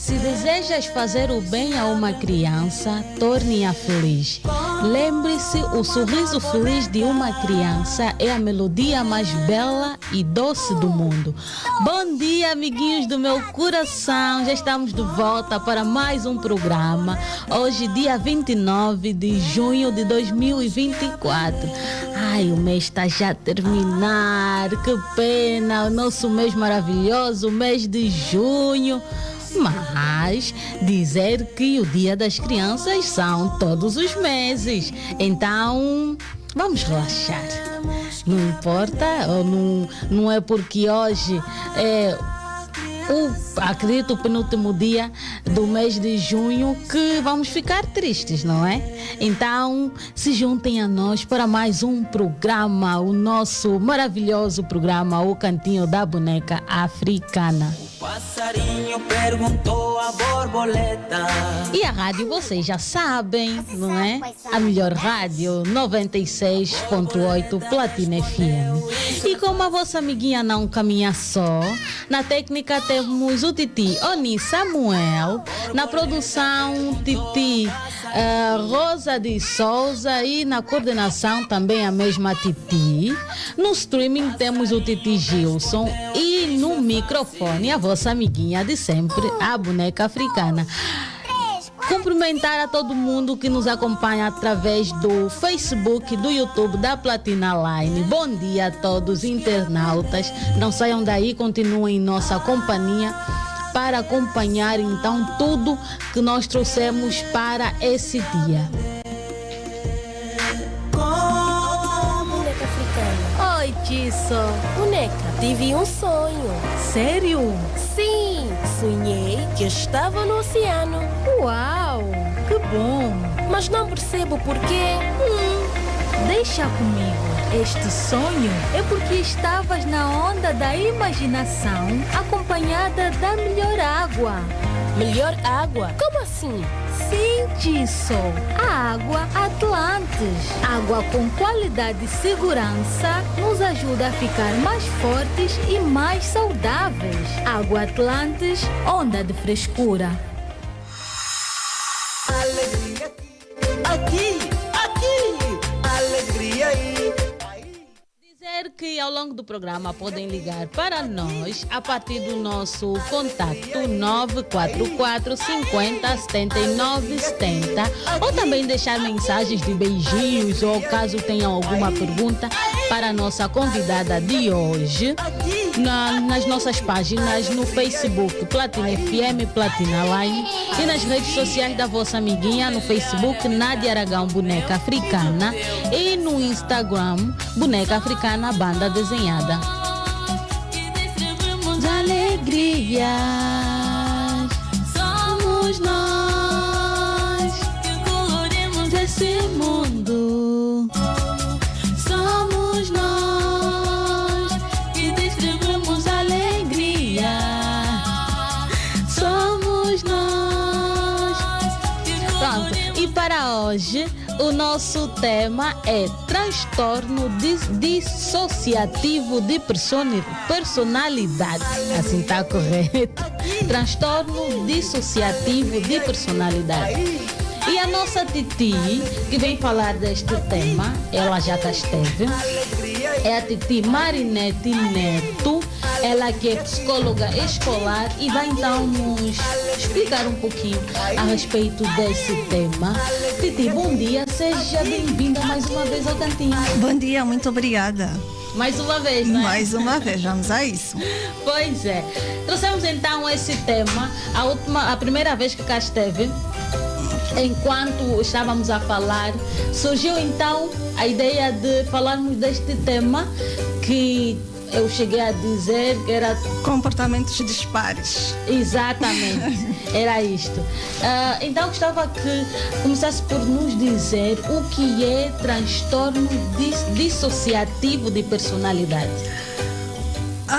Se desejas fazer o bem a uma criança, torne-a feliz. Lembre-se, o sorriso feliz de uma criança é a melodia mais bela e doce do mundo. Bom dia, amiguinhos do meu coração. Já estamos de volta para mais um programa. Hoje, dia 29 de junho de 2024. Ai, o mês está já a terminar. Que pena, o nosso mês maravilhoso, o mês de junho. Mas dizer que o Dia das Crianças são todos os meses. Então, vamos relaxar. Não importa, ou não é porque hoje é acredito, o penúltimo dia do mês de junho que vamos ficar tristes, não é? Então, se juntem a nós para mais um programa, o nosso maravilhoso programa, o Cantinho da Boneca Africana. Passarinho perguntou a borboleta. E a rádio vocês já sabem, não é? A melhor rádio, 96.8 Platina FM. E como a vossa amiguinha não caminha só, na técnica temos o Titi Oni Samuel, na produção Titi Rosa de Souza e na coordenação também a mesma Titi. No streaming temos o Titi Gilson e no microfone a vossa amiguinha de sempre, a Boneca Africana. Cumprimentar a todo mundo que nos acompanha através do Facebook, do YouTube da Platina Line. Bom dia a todos internautas. Não saiam daí, continuem em nossa companhia para acompanhar então tudo que nós trouxemos para esse dia. Boneca africana. Oi, Tisso. Boneca, tive um sonho. Sério? Sim, sonhei que estava no oceano. Uau, que bom. Mas não percebo porquê. Deixa comigo. Este sonho é porque estavas na onda da imaginação, acompanhada da melhor água. Melhor água? Como assim? Sim, Tisso. A água Atlantes. Água com qualidade e segurança nos ajuda a ficar mais fortes e mais saudáveis. Água Atlantes, onda de frescura. Alegria aqui, alegria aí. Dizer que ao longo do programa podem ligar para nós a partir do nosso contacto 944 50 79 70 ou também deixar mensagens de beijinhos ou caso tenham alguma pergunta para a nossa convidada de hoje nas nossas páginas no Facebook Platina FM, Platina Line e nas redes sociais da vossa amiguinha no Facebook Nádia Aragão Boneca Africana e no Instagram Boneca Africana Banda Desenhada. De alegrias somos nós que coloremos esse mundo. Somos nós que distribuímos alegria. Somos nós. Pronto. E para hoje o nosso tema é transtorno dissociativo de personalidade. Assim está correto. Transtorno dissociativo de personalidade. E a nossa Titi, que vem falar deste tema, ela já cá esteve, é a Titi Marinete Neto, ela que é psicóloga escolar e vai então nos explicar um pouquinho a respeito desse tema. Titi, bom dia, seja bem-vinda mais uma vez ao Cantinho. Bom dia, muito obrigada. Mais uma vez, né? Mais uma vez, vamos a isso. Pois é. Trouxemos então esse tema, a primeira vez que cá esteve, enquanto estávamos a falar, surgiu então a ideia de falarmos deste tema que eu cheguei a dizer que era comportamentos dispares. Exatamente, era isto. Então gostava que começasse por nos dizer o que é transtorno dissociativo de personalidade.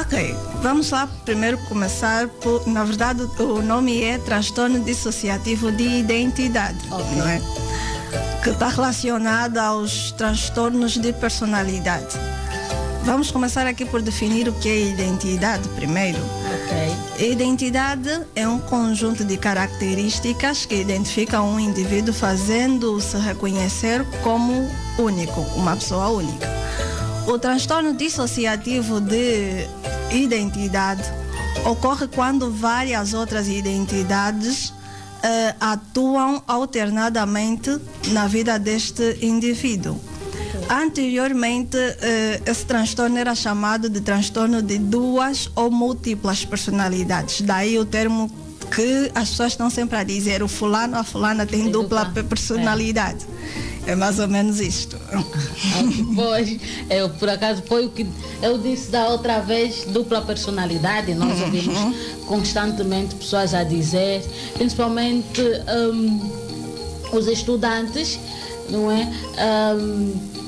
Ok, vamos lá primeiro começar por, na verdade o nome é transtorno dissociativo de identidade, não é? Que está relacionado aos transtornos de personalidade. Vamos começar aqui por definir o que é identidade primeiro. Ok. Identidade é um conjunto de características que identificam um indivíduo fazendo-se reconhecer como único, uma pessoa única. O transtorno dissociativo de identidade ocorre quando várias outras identidades atuam alternadamente na vida deste indivíduo. Anteriormente, esse transtorno era chamado de transtorno de duas ou múltiplas personalidades. Daí o termo que as pessoas estão sempre a dizer, o fulano, a fulana tem dupla personalidade. É mais ou menos isto. Pois, por acaso foi o que eu disse da outra vez, dupla personalidade. Nós ouvimos constantemente pessoas a dizer, principalmente os estudantes, não é?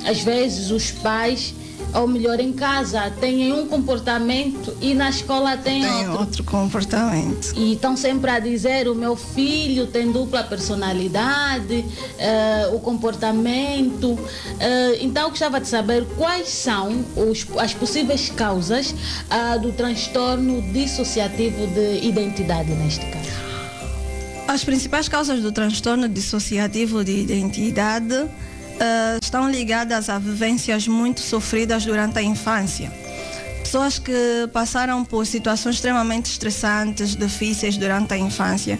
Às vezes os pais, ou melhor, em casa têm um comportamento e na escola têm outro comportamento. E estão sempre a dizer, o meu filho tem dupla personalidade, o comportamento. Então eu gostava de saber quais são as possíveis causas do transtorno dissociativo de identidade neste caso. As principais causas do transtorno dissociativo de identidade estão ligadas a vivências muito sofridas durante a infância. Pessoas que passaram por situações extremamente estressantes, difíceis durante a infância,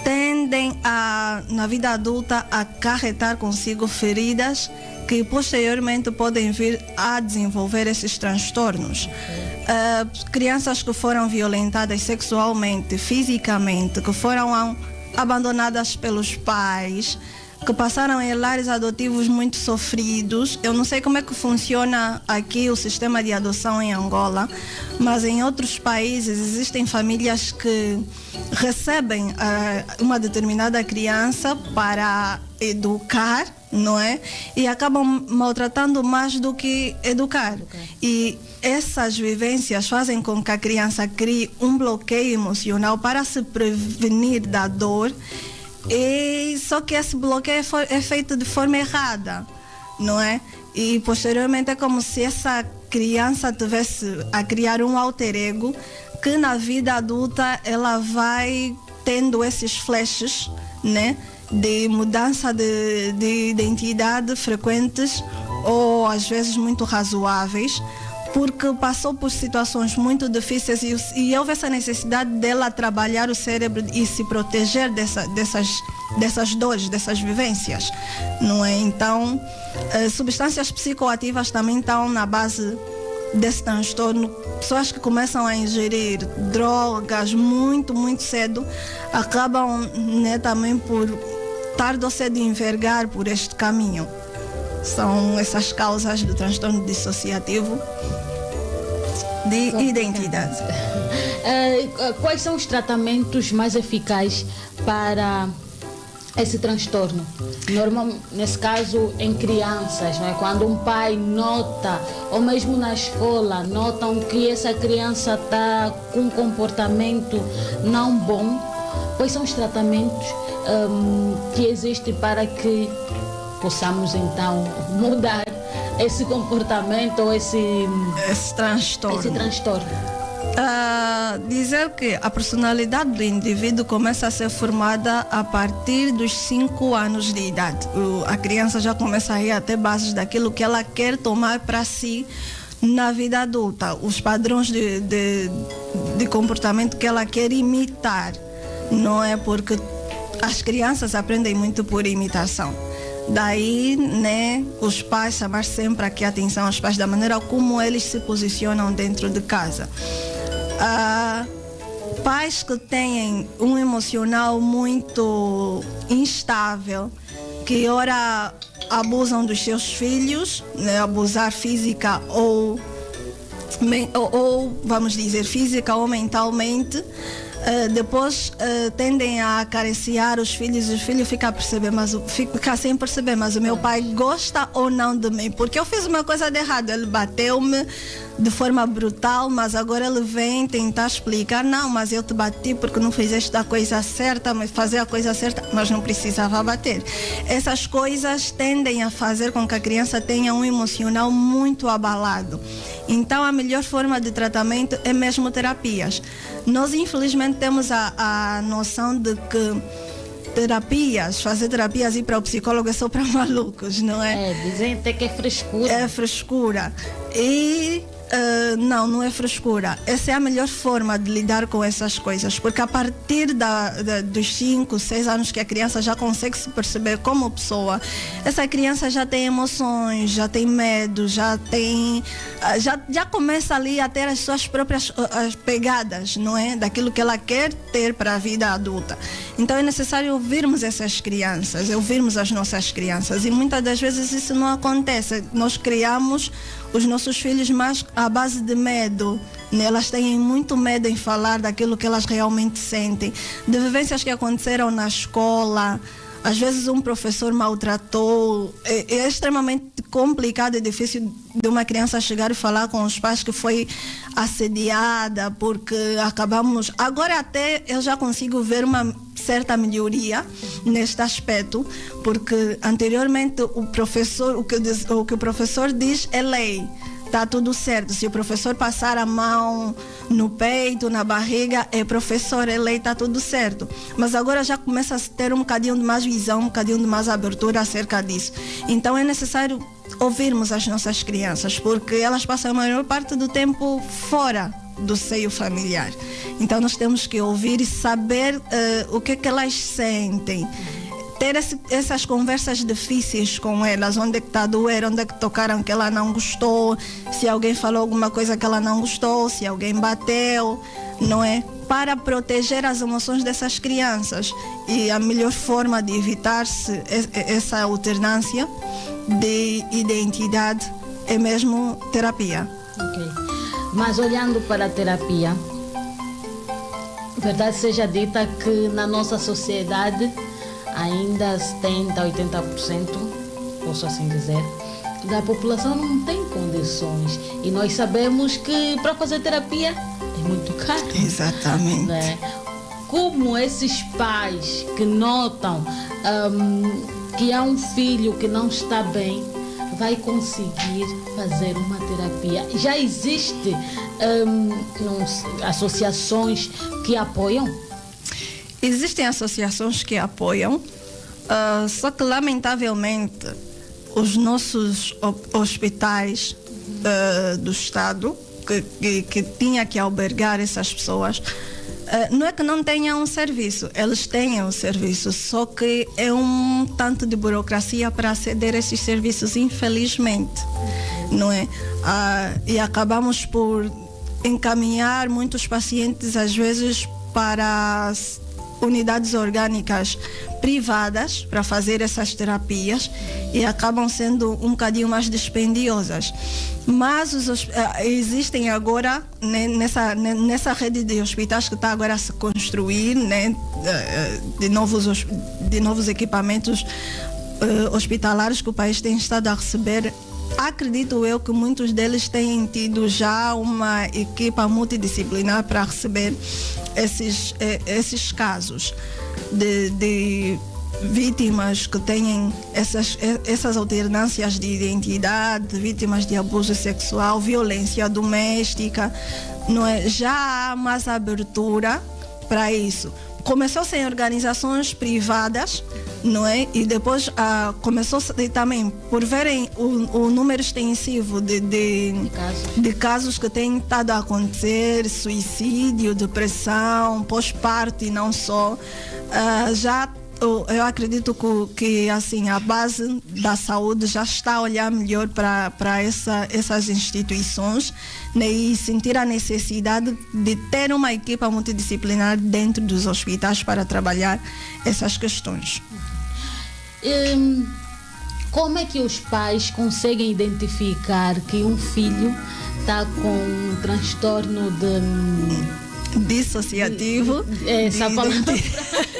tendem na vida adulta a acarretar consigo feridas que posteriormente podem vir a desenvolver esses transtornos. Crianças que foram violentadas sexualmente, fisicamente, que foram abandonadas pelos pais, que passaram em lares adotivos muito sofridos. Eu não sei como é que funciona aqui o sistema de adoção em Angola, mas em outros países existem famílias que recebem uma determinada criança para educar, não é? E acabam maltratando mais do que educar. E essas vivências fazem com que a criança crie um bloqueio emocional para se prevenir da dor. E só que esse bloqueio é feito de forma errada, não é? E posteriormente é como se essa criança tivesse a criar um alter ego que na vida adulta ela vai tendo esses flashes, né, de mudança de identidade frequentes ou às vezes muito razoáveis, porque passou por situações muito difíceis e houve essa necessidade dela trabalhar o cérebro e se proteger dessas dores, dessas vivências, não é? Então, substâncias psicoativas também estão na base desse transtorno. Pessoas que começam a ingerir drogas muito, muito cedo acabam, né, também por tarde ou cedo envergar por este caminho. São essas causas do transtorno dissociativo de identidade. Quais são os tratamentos mais eficazes para esse transtorno? Nesse caso, em crianças, não é? Quando um pai nota, ou mesmo na escola, notam que essa criança está com um comportamento não bom, quais são os tratamentos que existem para que possamos então mudar esse comportamento ou esse transtorno? Dizer que a personalidade do indivíduo começa a ser formada a partir dos 5 anos de idade. A criança já começa a ir até bases daquilo que ela quer tomar para si na vida adulta, os padrões de comportamento que ela quer imitar, não é? Porque as crianças aprendem muito por imitação. Daí, né, os pais chamar sempre aqui a atenção aos pais da maneira como eles se posicionam dentro de casa. Pais que têm um emocional muito instável, que ora abusam dos seus filhos, né, abusar física ou vamos dizer física ou mentalmente, depois tendem a acariciar os filhos e os filhos ficam sem perceber, mas o meu pai gosta ou não de mim, porque eu fiz uma coisa de errado, ele bateu-me de forma brutal, mas agora ele vem tentar explicar, não, mas eu te bati porque não fizeste a coisa certa, mas fazer a coisa certa, mas não precisava bater. Essas coisas tendem a fazer com que a criança tenha um emocional muito abalado. Então a melhor forma de tratamento é mesmo terapias. Nós infelizmente temos a noção de que fazer terapias, ir para o psicólogo é só para malucos, não é? Dizem até que é frescura. É frescura. E não é frescura. Essa é a melhor forma de lidar com essas coisas, porque a partir dos 5, 6 anos que a criança já consegue se perceber como pessoa, essa criança já tem emoções, já tem medo, já começa ali a ter as suas próprias pegadas, não é? Daquilo que ela quer ter para a vida adulta. Então é necessário ouvirmos essas crianças, ouvirmos as nossas crianças, e muitas das vezes isso não acontece. Nós criamos os nossos filhos mais à base de medo, né? Elas têm muito medo em falar daquilo que elas realmente sentem, de vivências que aconteceram na escola. Às vezes um professor maltratou. É extremamente complicado e difícil de uma criança chegar e falar com os pais que foi assediada, porque acabamos... Agora até eu já consigo ver uma certa melhoria neste aspecto, porque anteriormente o que o professor diz é lei. Está tudo certo. Se o professor passar a mão no peito, na barriga, é professor, é lei, está tudo certo. Mas agora já começa a ter um bocadinho de mais visão, um bocadinho de mais abertura acerca disso. Então é necessário ouvirmos as nossas crianças, porque elas passam a maior parte do tempo fora do seio familiar. Então nós temos que ouvir e saber o que elas sentem. Ter essas conversas difíceis com elas, onde é que está a doer, onde é que tocaram que ela não gostou, se alguém falou alguma coisa que ela não gostou, se alguém bateu, não é? Para proteger as emoções dessas crianças. E a melhor forma de evitar-se essa alternância de identidade é mesmo terapia. Ok. Mas olhando para a terapia, verdade seja dita que na nossa sociedade ainda 70%, 80%, posso assim dizer, da população não tem condições. E nós sabemos que para fazer terapia é muito caro. Exatamente. Né? Como esses pais que notam que há um filho que não está bem, vai conseguir fazer uma terapia? Já existe associações que apoiam? Existem associações que apoiam, só que lamentavelmente os nossos hospitais do Estado que tinha que albergar essas pessoas, não é que não tenham um serviço, eles têm o serviço, só que é um tanto de burocracia para aceder a esses serviços, infelizmente, não é? E acabamos por encaminhar muitos pacientes às vezes para unidades orgânicas privadas para fazer essas terapias, e acabam sendo um bocadinho mais dispendiosas. Mas existem agora, né, nessa rede de hospitais que está agora a se construir, né, de novos equipamentos hospitalares que o país tem estado a receber. Acredito eu que muitos deles têm tido já uma equipa multidisciplinar para receber esses casos de vítimas que têm essas alternâncias de identidade, vítimas de abuso sexual, violência doméstica, não é? Já há mais abertura para isso. Começou-se em organizações privadas, não é? E depois começou-se também por verem o número extensivo de casos que têm estado a acontecer, suicídio, depressão, pós-parto e não só. Eu acredito que assim, a base da saúde já está a olhar melhor para essas instituições, né, e sentir a necessidade de ter uma equipa multidisciplinar dentro dos hospitais para trabalhar essas questões. Como é que os pais conseguem identificar que um filho está com um transtorno dissociativo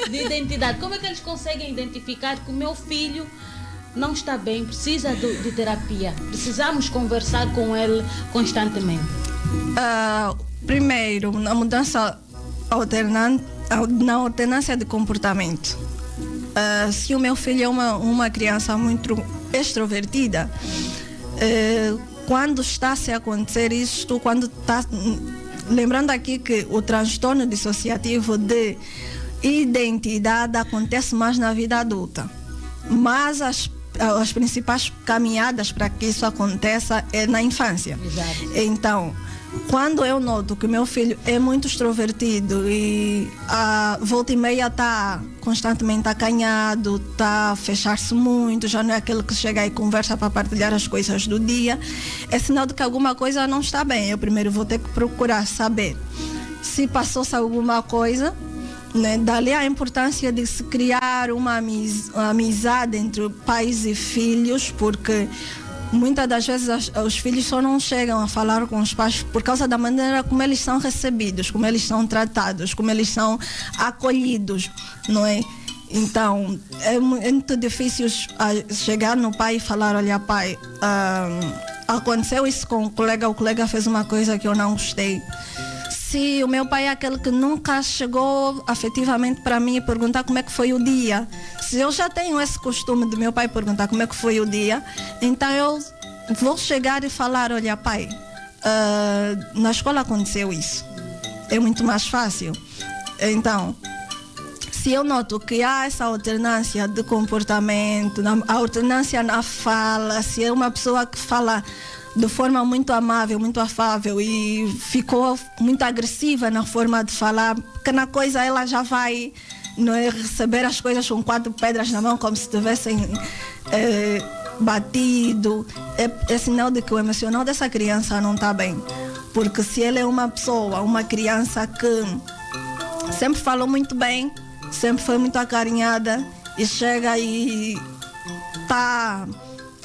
de identidade? Como é que eles conseguem identificar que o meu filho não está bem, precisa de terapia? Precisamos conversar com ele constantemente. Primeiro, na mudança na alternância de comportamento. Se o meu filho é uma criança muito extrovertida, quando está a acontecer isto, quando está... Lembrando aqui que o transtorno dissociativo de identidade acontece mais na vida adulta, mas as principais caminhadas para que isso aconteça é na infância. Exato. Então, quando eu noto que meu filho é muito extrovertido e volta e meia está constantemente acanhado, está a fechar-se muito, já não é aquele que chega e conversa para partilhar as coisas do dia, é sinal de que alguma coisa não está bem. Eu primeiro vou ter que procurar saber se passou-se alguma coisa, né? Dali a importância de se criar uma amizade entre pais e filhos, porque muitas das vezes os filhos só não chegam a falar com os pais por causa da maneira como eles são recebidos, como eles são tratados, como eles são acolhidos, não é? Então, é muito difícil chegar no pai e falar: olha, pai, aconteceu isso com o colega fez uma coisa que eu não gostei. Se o meu pai é aquele que nunca chegou afetivamente para mim e perguntar como é que foi o dia, se eu já tenho esse costume do meu pai perguntar como é que foi o dia, então eu vou chegar e falar: olha, pai, na escola aconteceu isso. É muito mais fácil. Então, se eu noto que há essa alternância de comportamento, a alternância na fala, se é uma pessoa que fala de forma muito amável, muito afável e ficou muito agressiva na forma de falar, porque na coisa ela já vai, não é, receber as coisas com 4 pedras na mão, como se tivessem batido, é sinal de que o emocional dessa criança não está bem. Porque se ele é uma pessoa, uma criança que sempre falou muito bem, sempre foi muito acarinhada e chega e está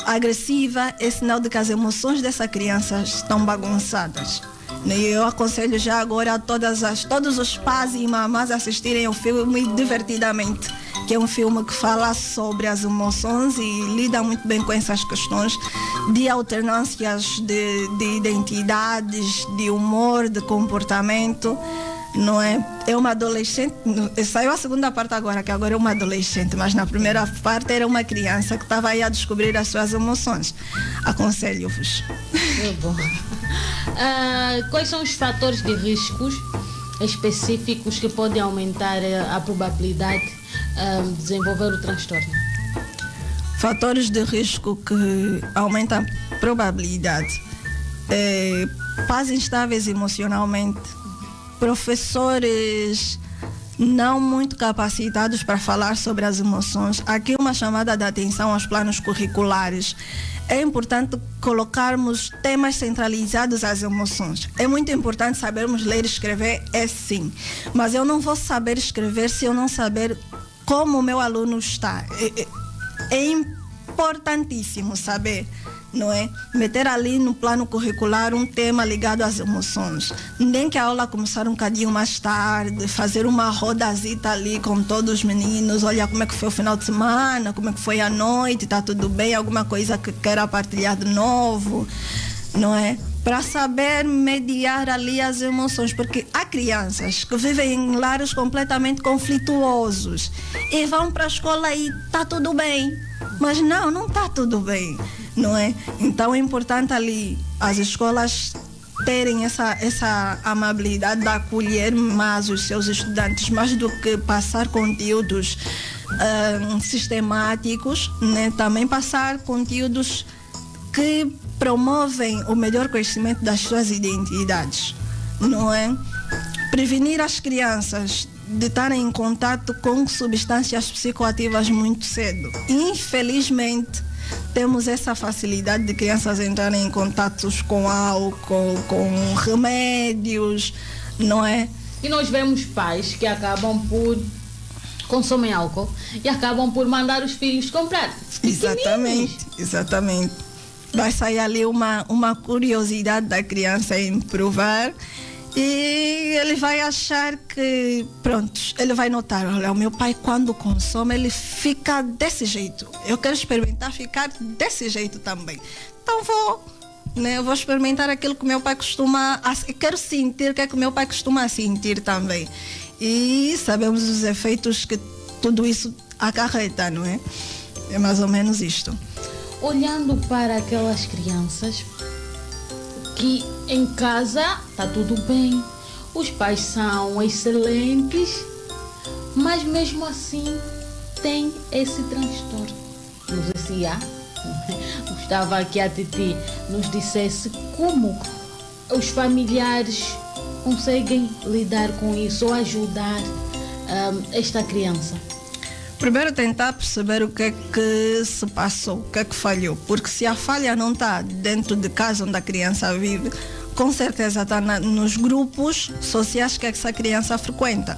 agressiva, é sinal de que as emoções dessa criança estão bagunçadas. E eu aconselho já agora a todos os pais e mamás assistirem ao filme Divertidamente, que é um filme que fala sobre as emoções e lida muito bem com essas questões de alternâncias de identidades, de humor, de comportamento. Não é? É uma adolescente, saiu a segunda parte agora, que agora é uma adolescente, mas na primeira parte era uma criança que estava aí a descobrir as suas emoções. Aconselho-vos. Muito bom. Quais são os fatores de riscos específicos que podem aumentar a probabilidade de desenvolver o transtorno? Fatores de risco que aumentam a probabilidade: pais instáveis emocionalmente, professores não muito capacitados para falar sobre as emoções. Aqui uma chamada de atenção aos planos curriculares. É importante colocarmos temas centralizados às emoções. É muito importante sabermos ler e escrever, é sim. Mas eu não vou saber escrever se eu não saber como o meu aluno está. É importantíssimo saber, não é? Meter ali no plano curricular um tema ligado às emoções. Nem que a aula começar um bocadinho mais tarde, fazer uma rodazita ali com todos os meninos, olha como é que foi o final de semana, como é que foi a noite, está tudo bem, alguma coisa que queira partilhar de novo, não é? Para saber mediar ali as emoções, porque há crianças que vivem em lares completamente conflituosos e vão para a escola e está tudo bem, mas não está tudo bem, não é? Então é importante ali as escolas terem essa amabilidade de acolher mais os seus estudantes, mais do que passar conteúdos sistemáticos, né? Também passar conteúdos que promovem o melhor conhecimento das suas identidades, não é? Prevenir as crianças de estarem em contato com substâncias psicoativas muito cedo. Infelizmente, temos essa facilidade de crianças entrarem em contatos com álcool, com remédios, não é? E nós vemos pais que acabam por consomem álcool e acabam por mandar os filhos comprar. Exatamente. Vai sair ali uma curiosidade da criança em provar e ele vai achar que, pronto, ele vai notar, olha, o meu pai quando consome ele fica desse jeito, eu quero experimentar ficar desse jeito também, então eu vou experimentar aquilo que o meu pai costuma, quero sentir o que é que o meu pai costuma sentir também, e sabemos os efeitos que tudo isso acarreta, não é? É mais ou menos isto. Olhando para aquelas crianças que em casa está tudo bem, os pais são excelentes, mas mesmo assim tem esse transtorno. Não sei se há. Gostava que a Titi nos dissesse como os familiares conseguem lidar com isso ou ajudar esta criança. Primeiro tentar perceber o que é que se passou, o que é que falhou. Porque se a falha não está dentro de casa onde a criança vive, com certeza está nos grupos sociais que essa criança frequenta.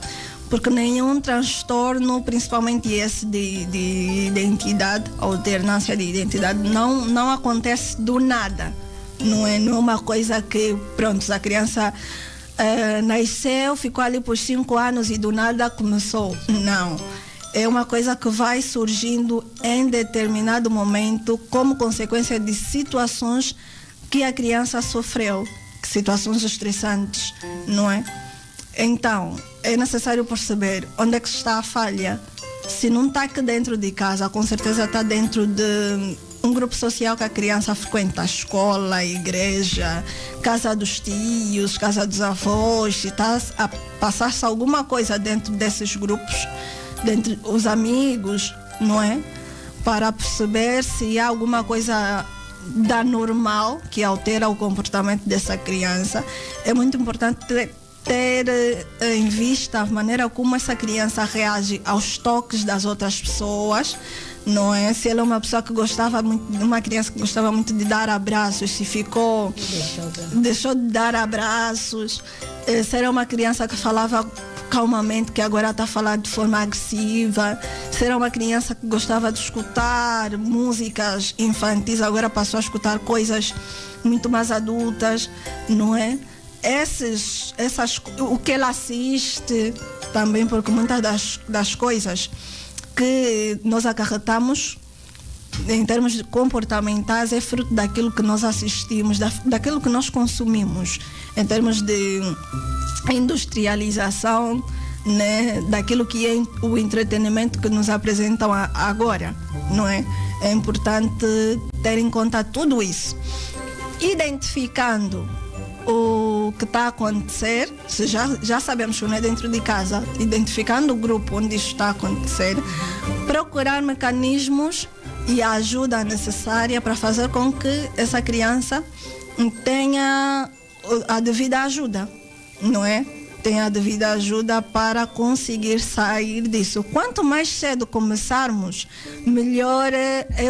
Porque nenhum transtorno, principalmente esse de identidade, alternância de identidade, não acontece do nada. Não é uma coisa que, pronto, a criança nasceu, ficou ali por 5 anos e do nada começou. Não. É uma coisa que vai surgindo em determinado momento como consequência de situações que a criança sofreu, situações estressantes, não é? Então, é necessário perceber onde é que está a falha. Se não está aqui dentro de casa, com certeza está dentro de um grupo social que a criança frequenta, a escola, a igreja, casa dos tios, casa dos avós. Se está a passar-se alguma coisa dentro desses grupos, dentre os amigos, não é? Para perceber se há alguma coisa da normal que altera o comportamento dessa criança. É muito importante ter em vista a maneira como essa criança reage aos toques das outras pessoas, não é? Se ela é uma pessoa que gostava muito, uma criança que gostava muito de dar abraços, se deixou de dar abraços, se era uma criança que falava calmamente, que agora está a falar de forma agressiva, se era uma criança que gostava de escutar músicas infantis, agora passou a escutar coisas muito mais adultas, não é? O que ela assiste também, porque muitas das coisas que nós acarretamos em termos comportamentais é fruto daquilo que nós assistimos, daquilo que nós consumimos, em termos de industrialização, né, daquilo que é o entretenimento que nos apresentam agora, não é? É importante ter em conta tudo isso. Identificando o que está a acontecer, se já sabemos que não é dentro de casa, identificando o grupo onde isso está a acontecer, procurar mecanismos e a ajuda necessária para fazer com que essa criança tenha a devida ajuda, não é? Tenha a devida ajuda para conseguir sair disso. Quanto mais cedo começarmos, melhor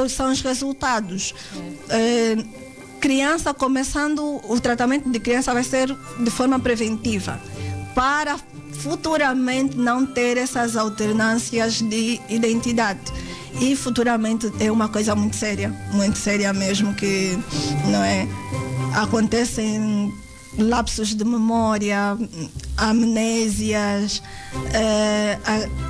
são os resultados. Criança começando, o tratamento de criança vai ser de forma preventiva, para futuramente não ter essas alternâncias de identidade. E futuramente é uma coisa muito séria mesmo, que não é, acontecem lapsos de memória, amnésias,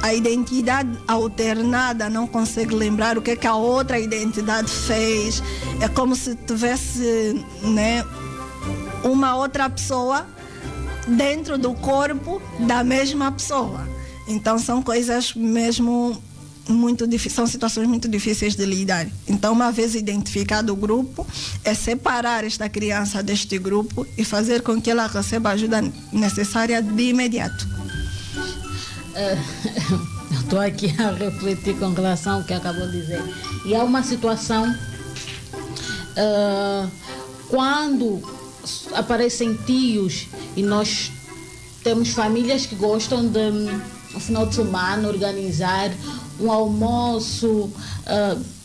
a identidade alternada não consegue lembrar o que é que a outra identidade fez. É como se tivesse, né, uma outra pessoa dentro do corpo da mesma pessoa. Então são coisas mesmo muito difíceis, são situações muito difíceis de lidar. Então, uma vez identificado o grupo, é separar esta criança deste grupo e fazer com que ela receba a ajuda necessária de imediato. Eu estou aqui a refletir com relação ao que acabou de dizer. E há uma situação quando aparecem tios, e nós temos famílias que gostam de, no final de semana, organizar um almoço,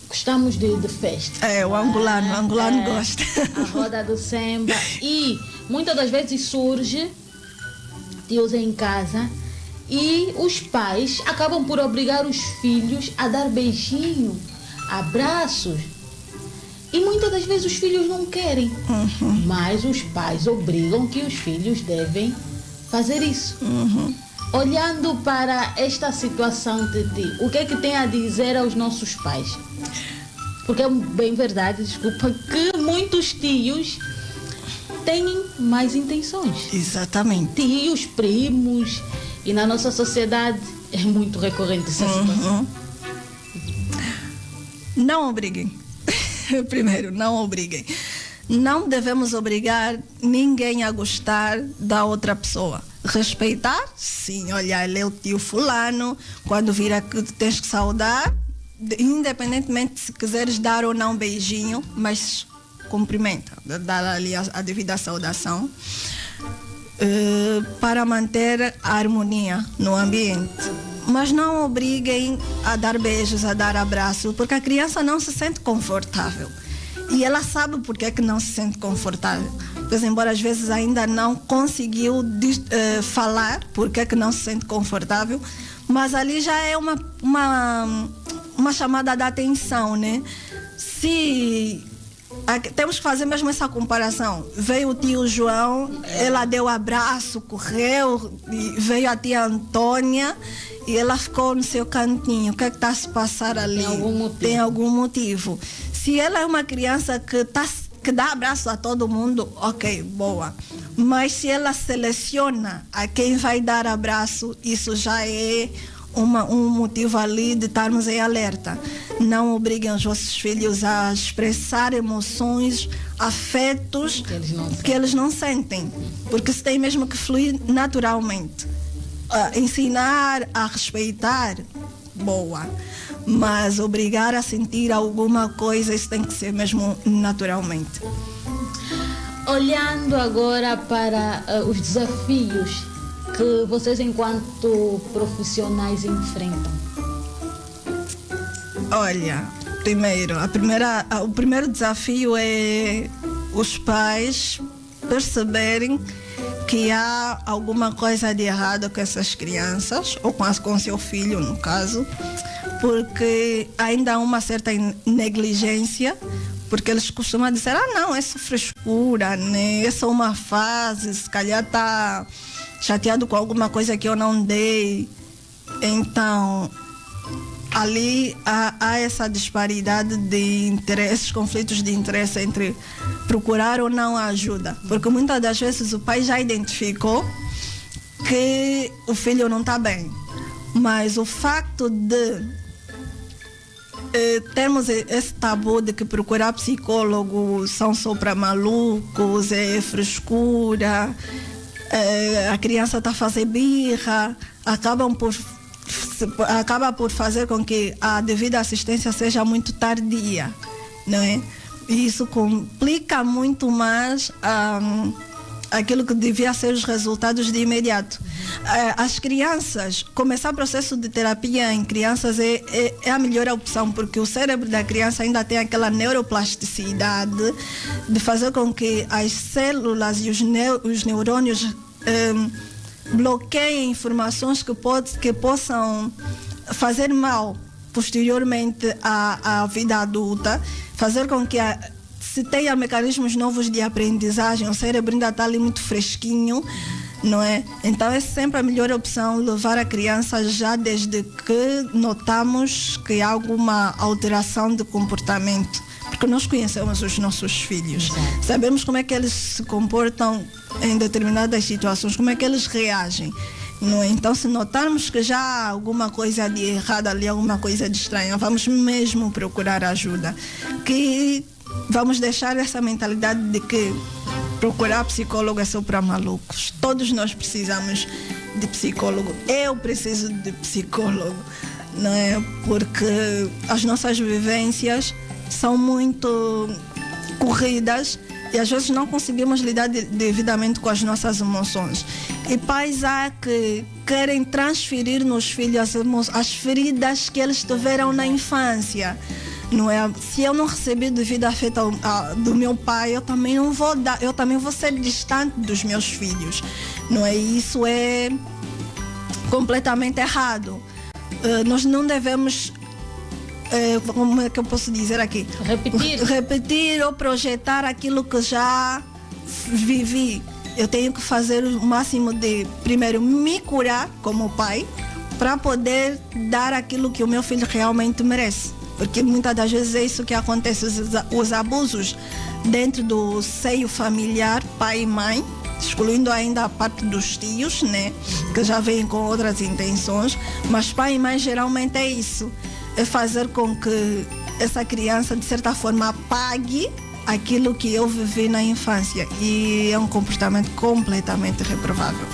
gostamos de festa. O angolano gosta. A roda do samba. E muitas das vezes surge tios em casa e os pais acabam por obrigar os filhos a dar beijinho, abraços. E muitas das vezes os filhos não querem. Mas os pais obrigam que os filhos devem fazer isso. Olhando para esta situação, Titi, o que é que tem a dizer aos nossos pais? Porque é bem verdade, desculpa, que muitos tios têm más intenções. Exatamente. Tios, primos, e na nossa sociedade é muito recorrente essa situação. Não obriguem. Primeiro, não obriguem. não devemos obrigar ninguém a gostar da outra pessoa. Respeitar, sim, olha, ele é o tio fulano, quando vira que tens que saudar, independentemente se quiseres dar ou não beijinho, mas cumprimenta, dar ali a devida saudação, para manter a harmonia no ambiente. Mas não obriguem a dar beijos, a dar abraço, porque a criança não se sente confortável. E ela sabe porque é que não se sente confortável. Pois, embora às vezes ainda não conseguiu falar porque é que não se sente confortável, mas ali já é uma chamada de atenção, né? Se temos que fazer mesmo essa comparação. Veio o tio João, ela deu abraço, correu, e veio a tia Antônia e ela ficou no seu cantinho. O que é que está a se passar ali? Tem algum motivo. Se ela é uma criança que dá abraço a todo mundo, ok, boa. Mas se ela seleciona a quem vai dar abraço, isso já é um motivo ali de estarmos em alerta. Não obriguem os vossos filhos a expressar emoções, afetos que eles não sentem. Porque isso tem mesmo que fluir naturalmente. Ensinar a respeitar, boa. Mas obrigar a sentir alguma coisa, isso tem que ser mesmo naturalmente. Olhando agora para os desafios que vocês enquanto profissionais enfrentam. Olha, o primeiro desafio é os pais perceberem que há alguma coisa de errado com essas crianças, ou com seu filho, no caso, porque ainda há uma certa negligência, porque eles costumam dizer, não, é só frescura, né? É só uma fase, se calhar está chateado com alguma coisa que eu não dei. Então, ali há essa disparidade de interesses, conflitos de interesse entre procurar ou não a ajuda. Porque muitas das vezes o pai já identificou que o filho não está bem. Mas o facto de temos esse tabu de que procurar psicólogo são só para malucos, é frescura, a criança está a fazer birra, acaba por fazer com que a devida assistência seja muito tardia, não é? E isso complica muito mais aquilo que devia ser os resultados de imediato. As crianças, começar o processo de terapia em crianças é a melhor opção, porque o cérebro da criança ainda tem aquela neuroplasticidade de fazer com que as células e os neurônios bloqueiem informações que possam fazer mal posteriormente à vida adulta, fazer com que se tenha mecanismos novos de aprendizagem, o cérebro ainda está ali muito fresquinho, não é? Então é sempre a melhor opção levar a criança já desde que notamos que há alguma alteração de comportamento, porque nós conhecemos os nossos filhos, sabemos como é que eles se comportam em determinadas situações, como é que eles reagem. Não é? Então, se notarmos que já há alguma coisa de errado ali, alguma coisa de estranha, vamos mesmo procurar ajuda. Que vamos deixar essa mentalidade de que procurar psicólogo é só para malucos. Todos nós precisamos de psicólogo. Eu preciso de psicólogo, não é? Porque as nossas vivências são muito corridas e às vezes não conseguimos lidar devidamente com as nossas emoções. E pais há que querem transferir nos filhos as feridas que eles tiveram na infância. Não é? Se eu não recebi devido afeto do meu pai, eu também não vou dar, eu também vou ser distante dos meus filhos. Não é? Isso é completamente errado. Nós não devemos, como é que eu posso dizer aqui? Repetir ou projetar aquilo que já vivi. Eu tenho que fazer o máximo de, primeiro, me curar como pai, para poder dar aquilo que o meu filho realmente merece. Porque muitas das vezes é isso que acontece, os abusos dentro do seio familiar, pai e mãe, excluindo ainda a parte dos tios, né, que já vêm com outras intenções, mas pai e mãe geralmente é isso, é fazer com que essa criança de certa forma pague aquilo que eu vivi na infância. E é um comportamento completamente reprovável.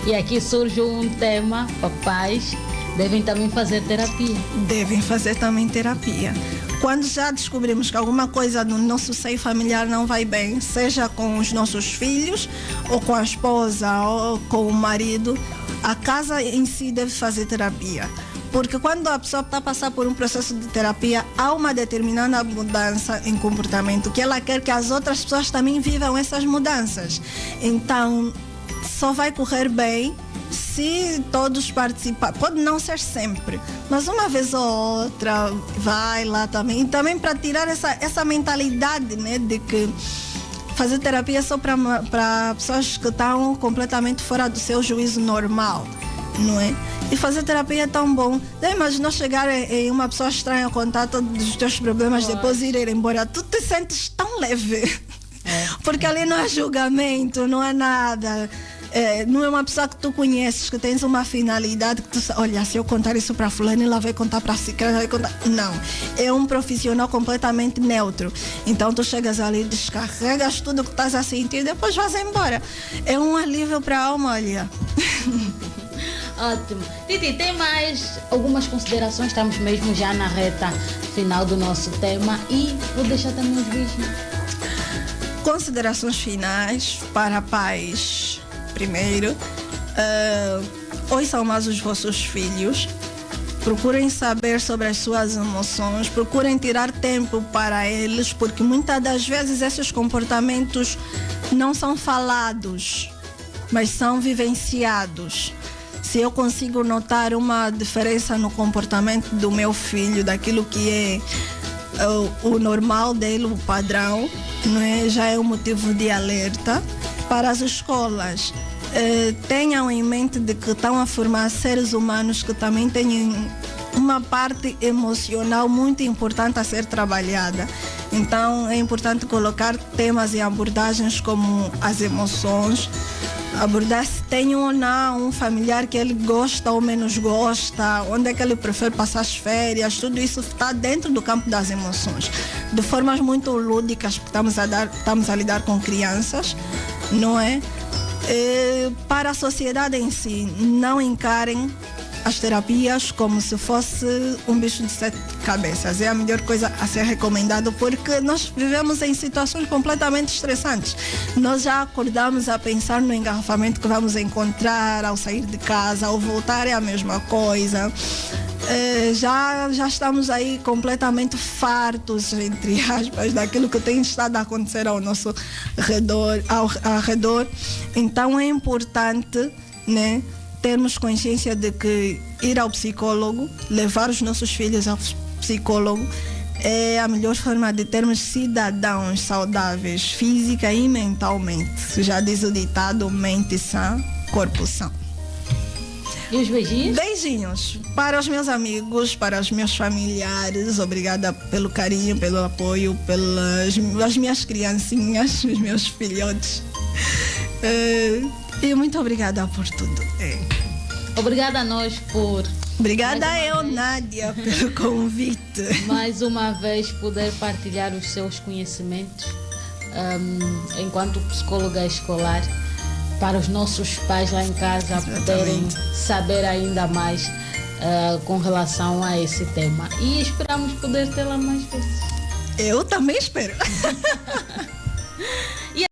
E aqui surge um tema: papais devem também fazer terapia. Devem fazer também terapia. Quando já descobrimos que alguma coisa no nosso seio familiar não vai bem, seja com os nossos filhos, ou com a esposa, ou com o marido, a casa em si deve fazer terapia. Porque quando a pessoa está a passar por um processo de terapia, há uma determinada mudança em comportamento, que ela quer que as outras pessoas também vivam essas mudanças. Então, só vai correr bem se todos participarem. Pode não ser sempre, mas uma vez ou outra vai lá também. E também para tirar essa mentalidade, né, de que fazer terapia é só para pessoas que estão completamente fora do seu juízo normal, não é? E fazer terapia é tão bom. Já imaginou chegar em uma pessoa estranha, contar todos os teus problemas, depois ir embora? Tu te sentes tão leve. Porque ali não é julgamento, não é nada. Não é uma pessoa que tu conheces, que tens uma finalidade, que tu, olha, se eu contar isso para fulano, ela vai contar para ciclano, vai contar. Não, é um profissional completamente neutro. Então tu chegas ali, descarregas tudo que estás a sentir e depois vais embora. É um alívio para a alma, olha. Ótimo. Titi, tem mais algumas considerações? Estamos mesmo já na reta final do nosso tema e vou deixar também os beijos. Considerações finais para pais. Primeiro, ouçam mais os vossos filhos, procurem saber sobre as suas emoções, procurem tirar tempo para eles, porque muitas das vezes esses comportamentos não são falados, mas são vivenciados. Se eu consigo notar uma diferença no comportamento do meu filho, daquilo que é o normal dele, o padrão, não é? Já é um motivo de alerta. Para as escolas, tenham em mente de que estão a formar seres humanos que também têm uma parte emocional muito importante a ser trabalhada. Então é importante colocar temas e abordagens como as emoções, abordar se tem ou não um familiar que ele gosta ou menos gosta, onde é que ele prefere passar as férias, tudo isso está dentro do campo das emoções, de formas muito lúdicas, porque estamos a lidar com crianças, não é? Para a sociedade em si, não encarem as terapias como se fosse um bicho de 7 cabeças. É a melhor coisa a ser recomendado, porque nós vivemos em situações completamente estressantes. Nós já acordamos a pensar no engarrafamento que vamos encontrar ao sair de casa, ao voltar é a mesma coisa. Já estamos aí completamente fartos, entre aspas, daquilo que tem estado a acontecer ao nosso redor. Então é importante, né, termos consciência de que ir ao psicólogo, levar os nossos filhos ao psicólogo, é a melhor forma de termos cidadãos saudáveis, física e mentalmente. Já diz o ditado, mente sã, corpo são. E os beijinhos? Beijinhos para os meus amigos, para os meus familiares. Obrigada pelo carinho, pelo apoio, pelas minhas criancinhas, os meus filhotes. E muito obrigada por tudo. Obrigada a nós por... Obrigada eu, Nádia, pelo convite. Mais uma vez poder partilhar os seus conhecimentos enquanto psicóloga escolar, para os nossos pais lá em casa poderem saber ainda mais com relação a esse tema. E esperamos poder tê-la mais vezes. Eu também espero.